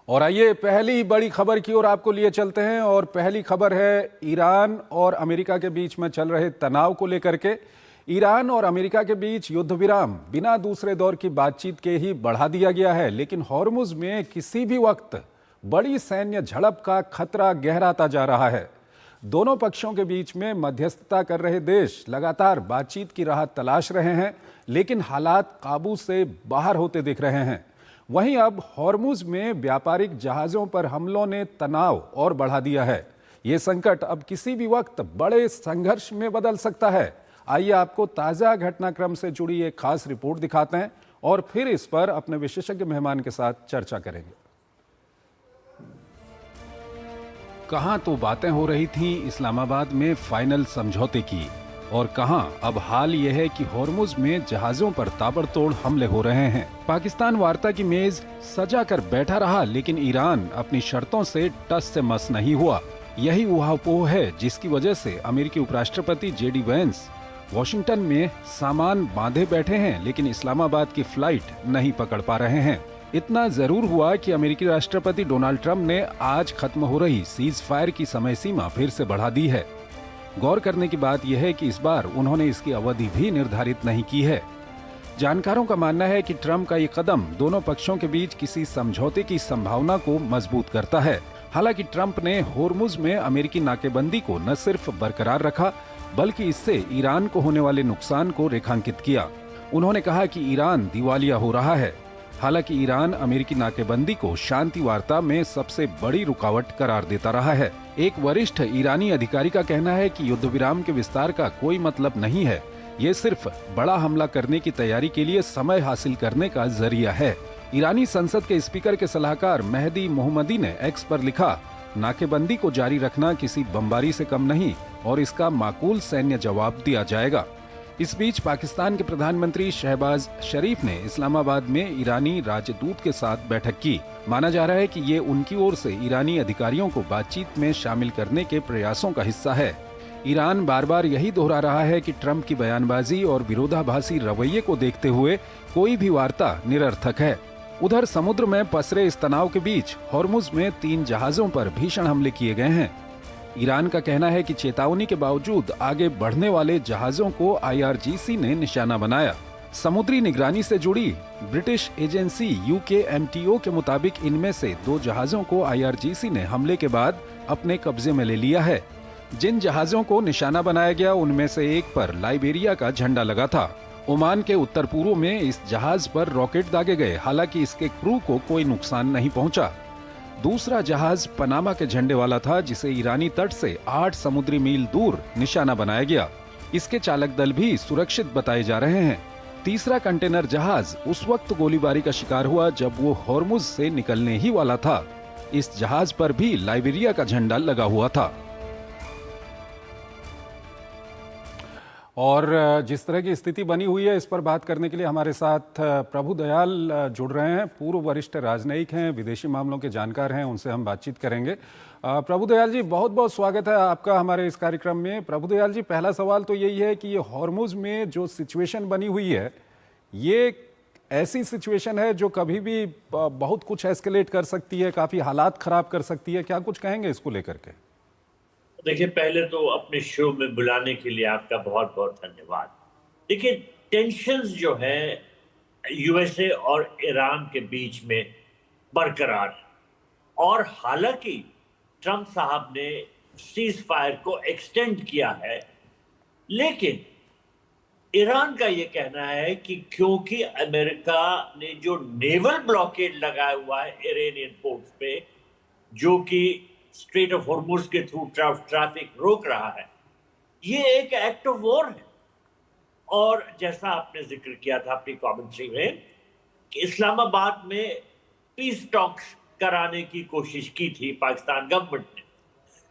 और आइए पहली बड़ी खबर की ओर आपको लिए चलते हैं। और पहली खबर है ईरान और अमेरिका के बीच में चल रहे तनाव को लेकर के। ईरान और अमेरिका के बीच युद्ध विराम बिना दूसरे दौर की बातचीत के ही बढ़ा दिया गया है, लेकिन हॉर्मुज में किसी भी वक्त बड़ी सैन्य झड़प का खतरा गहराता जा रहा है। दोनों पक्षों के बीच में मध्यस्थता कर रहे देश लगातार बातचीत की राह तलाश रहे हैं, लेकिन हालात काबू से बाहर होते दिख रहे हैं। वहीं अब हॉर्मुज में व्यापारिक जहाजों पर हमलों ने तनाव और बढ़ा दिया है। ये संकट अब किसी भी वक्त बड़े संघर्ष में बदल सकता है। आइए आपको ताज़ा घटनाक्रम से जुड़ी एक खास रिपोर्ट दिखाते हैं और फिर इस पर अपने विशेषज्ञ मेहमान के साथ चर्चा करेंगे। कहां तो बातें हो रही थीं इस्लामाबाद में फाइनल समझौते की, और कहां अब हाल यह है कि हॉर्मुज में जहाजों पर ताबड़तोड़ हमले हो रहे हैं। पाकिस्तान वार्ता की मेज सजा कर बैठा रहा, लेकिन ईरान अपनी शर्तों से टस से मस नहीं हुआ। यही ऊहापोह है जिसकी वजह से अमेरिकी उपराष्ट्रपति जेडी वेंस वॉशिंगटन में सामान बांधे बैठे हैं, लेकिन इस्लामाबाद की फ्लाइट नहीं पकड़ पा रहे हैं। इतना जरूर हुआ कि अमेरिकी राष्ट्रपति डोनाल्ड ट्रंप ने आज खत्म हो रही सीज फायर की समय सीमा फिर से बढ़ा दी है। गौर करने की बात यह है कि इस बार उन्होंने इसकी अवधि भी निर्धारित नहीं की है। जानकारों का मानना है कि ट्रंप का ये कदम दोनों पक्षों के बीच किसी समझौते की संभावना को मजबूत करता है। हालांकि ट्रंप ने हॉर्मुज में अमेरिकी नाकेबंदी को न सिर्फ बरकरार रखा, बल्कि इससे ईरान को होने वाले नुकसान को रेखांकित किया। उन्होंने कहा कि ईरान दिवालिया हो रहा है। हालांकि ईरान अमेरिकी नाकेबंदी को शांति वार्ता में सबसे बड़ी रुकावट करार देता रहा है। एक वरिष्ठ ईरानी अधिकारी का कहना है कि युद्ध विराम के विस्तार का कोई मतलब नहीं है, ये सिर्फ बड़ा हमला करने की तैयारी के लिए समय हासिल करने का जरिया है। ईरानी संसद के स्पीकर के सलाहकार मेहदी मोहम्मदी ने एक्स पर लिखा, नाकेबंदी को जारी रखना किसी बमबारी से कम नहीं और इसका माकूल सैन्य जवाब दिया जाएगा। इस बीच पाकिस्तान के प्रधानमंत्री शहबाज शरीफ ने इस्लामाबाद में ईरानी राजदूत के साथ बैठक की। माना जा रहा है कि ये उनकी ओर से ईरानी अधिकारियों को बातचीत में शामिल करने के प्रयासों का हिस्सा है। ईरान बार बार यही दोहरा रहा है कि ट्रंप की बयानबाजी और विरोधाभासी रवैये को देखते हुए कोई भी वार्ता निरर्थक है। उधर समुद्र में पसरे इस तनाव के बीच हॉर्मुज में 3 जहाजों पर भीषण हमले किए गए हैं। ईरान का कहना है कि चेतावनी के बावजूद आगे बढ़ने वाले जहाजों को आईआरजीसी ने निशाना बनाया। समुद्री निगरानी से जुड़ी ब्रिटिश एजेंसी UKMTO के मुताबिक इनमें से 2 जहाजों को आईआरजीसी ने हमले के बाद अपने कब्जे में ले लिया है। जिन जहाजों को निशाना बनाया गया उनमें से एक पर लाइबेरिया का झंडा लगा था। ओमान के उत्तर पूर्व में इस जहाज पर रॉकेट दागे गए, हालांकि इसके क्रू को कोई नुकसान नहीं पहुंचा। दूसरा जहाज पनामा के झंडे वाला था, जिसे ईरानी तट से 8 समुद्री मील दूर निशाना बनाया गया। इसके चालक दल भी सुरक्षित बताए जा रहे हैं। तीसरा कंटेनर जहाज उस वक्त गोलीबारी का शिकार हुआ जब वो हॉर्मुज से निकलने ही वाला था। इस जहाज पर भी लाइबेरिया का झंडा लगा हुआ था। और जिस तरह की स्थिति बनी हुई है, इस पर बात करने के लिए हमारे साथ प्रभु दयाल जुड़ रहे हैं। पूर्व वरिष्ठ राजनयिक हैं, विदेशी मामलों के जानकार हैं, उनसे हम बातचीत करेंगे। प्रभु दयाल जी, बहुत बहुत स्वागत है आपका हमारे इस कार्यक्रम में। प्रभु दयाल जी, पहला सवाल तो यही है कि ये हॉर्मुज में जो सिचुएशन बनी हुई है, ये ऐसी सिचुएशन है जो कभी भी बहुत कुछ एस्केलेट कर सकती है, काफ़ी हालात ख़राब कर सकती है। क्या कुछ कहेंगे इसको लेकर के? देखिए, पहले तो अपने शो में बुलाने के लिए आपका बहुत बहुत धन्यवाद। देखिए, टेंशन्स जो है यूएसए और ईरान के बीच में बरकरार है, और हालांकि ट्रंप साहब ने सीज फायर को एक्सटेंड किया है, लेकिन ईरान का ये कहना है कि क्योंकि अमेरिका ने जो नेवल ब्लॉकेड लगाया हुआ है इरानियन पोर्ट्स पे, जो कि स्ट्रेट ऑफ हॉर्मुज के थ्रू ट्रैफिक रोक रहा है, ये एक एक्ट ऑफ वॉर है। और जैसा आपने जिक्र किया था अपनी कमेंट्री में कि इस्लामाबाद में पीस टॉक्स कराने की कोशिश की थी पाकिस्तान गवर्नमेंट ने,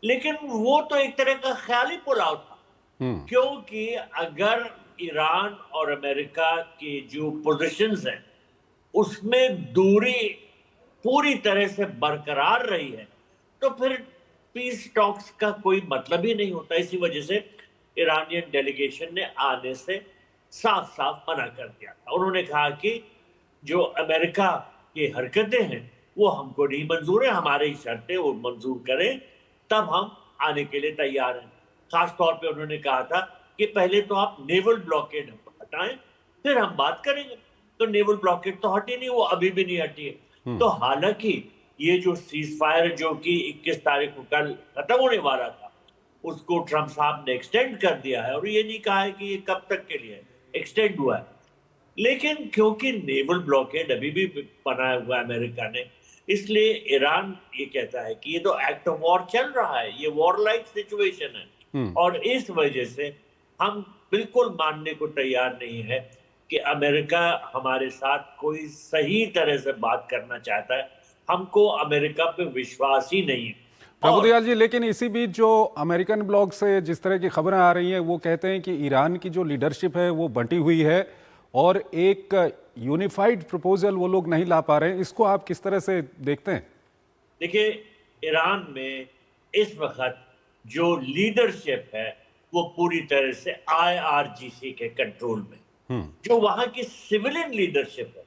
लेकिन वो तो एक तरह का ख्याली पुलाव था, क्योंकि अगर ईरान और अमेरिका की जो पोजीशंस हैं उसमें दूरी पूरी तरह से बरकरार रही है, तो फिर पीस टॉक्स का कोई मतलब ही नहीं होता। इसी वजह से ईरानियन डेलीगेशन ने आने से साफ साफ मना कर दिया था। उन्होंने कहा कि जो अमेरिका की हरकतें हैं वो हमको नहीं मंजूर है, हमारी शर्तें वो मंजूर करें, तब हम आने के लिए तैयार हैं। खास तौर पे उन्होंने कहा था कि पहले तो आप नेवल ब्लॉकेड हटाएं, फिर हम बात करेंगे। तो नेवल ब्लॉकेड तो हटी नहीं, वो अभी भी नहीं हटी है। तो हालांकि ये जो सीज फायर जो कि 21 तारीख को कल खत्म होने वाला था, उसको ट्रंप साहब ने एक्सटेंड कर दिया है, और ये नहीं कहा है कि ये कब तक के लिए एक्सटेंड हुआ है। लेकिन क्योंकि नेवल ब्लॉकेड अभी भी बनाया हुआ है अमेरिका ने, इसलिए ईरान ये कहता है कि ये तो एक्ट ऑफ वॉर चल रहा है, ये वॉर लाइक सिचुएशन है, और इस वजह से हम बिल्कुल मानने को तैयार नहीं है कि अमेरिका हमारे साथ कोई सही तरह से बात करना चाहता है। हमको अमेरिका पे विश्वास ही नहीं है। प्रभुदयाल जी, लेकिन इसी बीच जो अमेरिकन ब्लॉग से जिस तरह की खबरें आ रही हैं, वो कहते हैं कि ईरान की जो लीडरशिप है वो बंटी हुई है और एक यूनिफाइड प्रपोजल वो लोग नहीं ला पा रहे हैं। इसको आप किस तरह से देखते हैं? देखिए, ईरान में इस वक्त जो लीडरशिप है वो पूरी तरह से IRGC के कंट्रोल में। जो वहां की सिविलियन लीडरशिप है,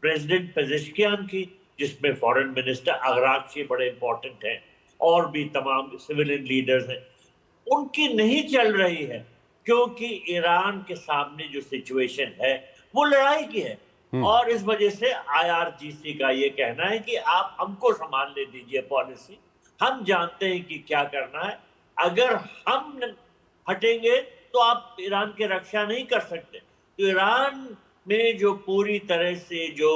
प्रेसिडेंट पेजेश्कियान की, जिसमें फॉरेन मिनिस्टर अगराक्ची बड़े इंपॉर्टेंट हैं, और भी तमाम सिविलियन लीडर्स हैं, उनकी नहीं चल रही है, क्योंकि ईरान के सामने जो सिचुएशन है वो लड़ाई की है। और इस वजह से IRGC का ये कहना है कि आप हमको संभालने दीजिए पॉलिसी, हम जानते हैं कि क्या करना है, अगर हम हटेंगे तो आप ईरान की रक्षा नहीं कर सकते। तो ईरान में जो पूरी तरह से जो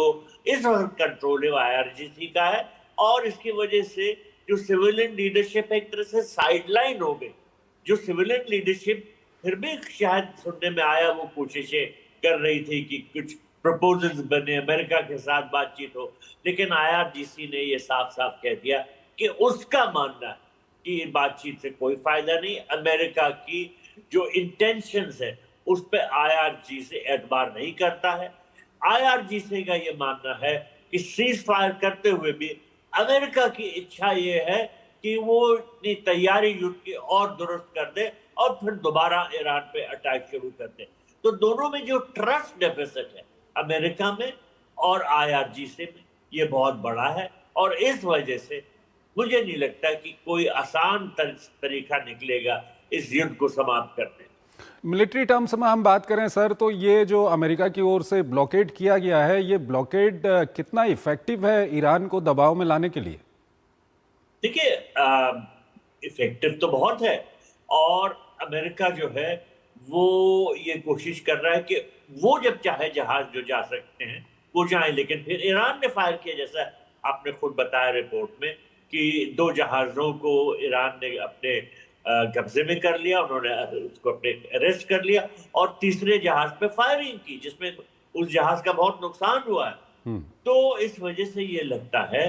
इस वक्त कंट्रोल है वो IRGC का है, और इसकी वजह से जो सिविलियन लीडरशिप एक तरह से साइडलाइन हो गई। जो सिविलियन लीडरशिप फिर भी शायद सुनने में आया वो कोशिशें कर रही थी कि कुछ प्रपोजल्स बने, अमेरिका के साथ बातचीत हो, लेकिन IRGC ने ये साफ साफ कह दिया कि उसका मानना है कि बातचीत से कोई फायदा नहीं। अमेरिका की जो इंटेंशंस है उस पर IRGC एतबार नहीं करता है। IRGC का ये मानना है कि सीज फायर करते हुए भी अमेरिका की इच्छा ये है कि वो अपनी तैयारी युद्ध की और दुरुस्त कर दे और फिर दोबारा ईरान पे अटैक शुरू कर दे। तो दोनों में जो ट्रस्ट डेफिसिट है अमेरिका में और IRGC में, ये बहुत बड़ा है, और इस वजह से मुझे नहीं लगता कि कोई आसान तरीका निकलेगा इस युद्ध को समाप्त करने। मिलिट्री टर्म्स में हम बात करें सर, तो ये जो अमेरिका की ओर से ब्लॉकेड किया गया है, ये ब्लॉकेड कितना इफेक्टिव है ईरान को दबाव में लाने के लिए? देखिए, इफेक्टिव तो बहुत है, और अमेरिका जो है वो ये कोशिश कर रहा है कि वो जब चाहे जहाज जो जा सकते हैं वो जाए, लेकिन फिर ईरान ने फायर किया, जैसा आपने खुद बताया रिपोर्ट में कि 2 जहाजों को ईरान ने अपने कब्जे में कर लिया, उन्होंने उसको अपने अरेस्ट कर लिया, और तीसरे जहाज पे फायरिंग की, जिसमें उस जहाज का बहुत नुकसान हुआ है। तो इस वजह से ये लगता है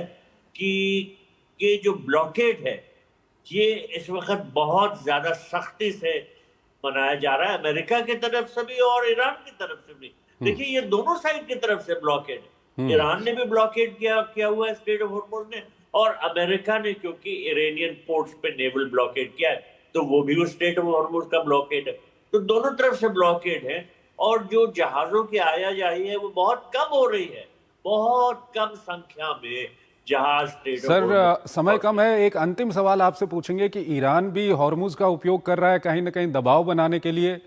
कि ये जो ब्लॉकेड है ये इस वक्त बहुत ज्यादा सख्ती से मनाया जा रहा है, अमेरिका की तरफ से भी और ईरान की तरफ से भी। देखिए, ये दोनों साइड की तरफ से ब्लॉकेड है। ईरान ने भी ब्लॉकेड किया हुआ है स्ट्रेट ऑफ हॉर्मुज़ ने, और अमेरिका ने क्योंकि इरानियन पोर्ट्स पे नेवल ब्लॉकेड किया है, तो वो भी उस स्ट्रेट ऑफ हॉर्मुज़ का ब्लॉकेड है। तो दोनों तरफ से ब्लॉकेड है, और जो जहाजों की आयाजाही है वो बहुत कम हो रही है, बहुत कम संख्या में जहाज। सर, समय कम है, एक अंतिम सवाल आपसे पूछेंगे कि ईरान भी हॉर्मुज़ का उपयोग कर रहा है कहीं ना कहीं दबाव बनाने के लिए,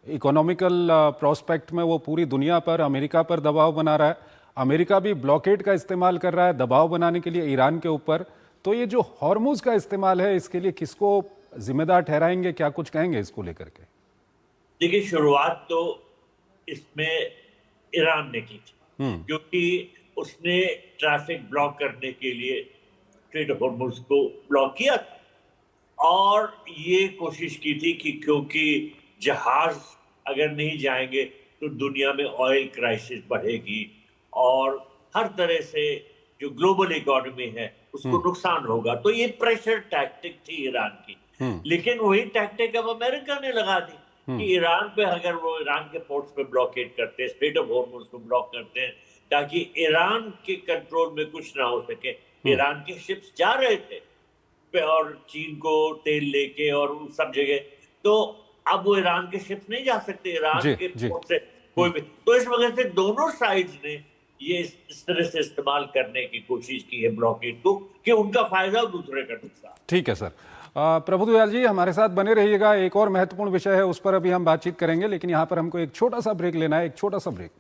इकोनॉमिकल प्रोस्पेक्ट में वो पूरी दुनिया पर, अमेरिका पर दबाव बना रहा है। अमेरिका भी ब्लॉकेड का इस्तेमाल कर रहा है दबाव बनाने के लिए ईरान के ऊपर। तो ये जो हॉर्मुज़ का इस्तेमाल है, इसके लिए किसको जिम्मेदार ठहराएंगे, क्या कुछ कहेंगे इसको लेकर के? देखिए, शुरुआत तो इसमें ईरान ने की थी, क्योंकि उसने ट्रैफिक ब्लॉक करने के लिए स्ट्रेट ऑफ हॉर्मुज़ को ब्लॉक किया था, और ये कोशिश की थी कि क्योंकि जहाज अगर नहीं जाएंगे तो दुनिया में ऑयल क्राइसिस बढ़ेगी और हर तरह से जो ग्लोबल इकोनॉमी है उसको नुकसान होगा। तो ये प्रेशर टैक्टिक थी ईरान की, लेकिन वही टैक्टिक अब अमेरिका ने लगा दी कि ईरान पे अगर वो ईरान के पोर्ट्स पे ब्लॉकेड करते हैं, स्ट्रेट ऑफ हॉर्मुज़ को ब्लॉक करते हैं, ताकि ईरान के कंट्रोल में कुछ ना हो सके। ईरान के शिप्स जा रहे थे और चीन को तेल लेके और उन सब जगह, तो अब वो ईरान के शिप्स नहीं जा सकते ईरान के पोर्ट से कोई भी। तो इस वजह से दोनों साइड्स ने ये इस तरह से इस्तेमाल करने की कोशिश की है ब्लॉकेड को कि उनका फायदा और दूसरे का नुकसान। ठीक है सर। प्रभुदयाल जी हमारे साथ बने रहिएगा, एक और महत्वपूर्ण विषय है उस पर अभी हम बातचीत करेंगे, लेकिन यहाँ पर हमको एक छोटा सा ब्रेक लेना है, एक छोटा सा ब्रेक।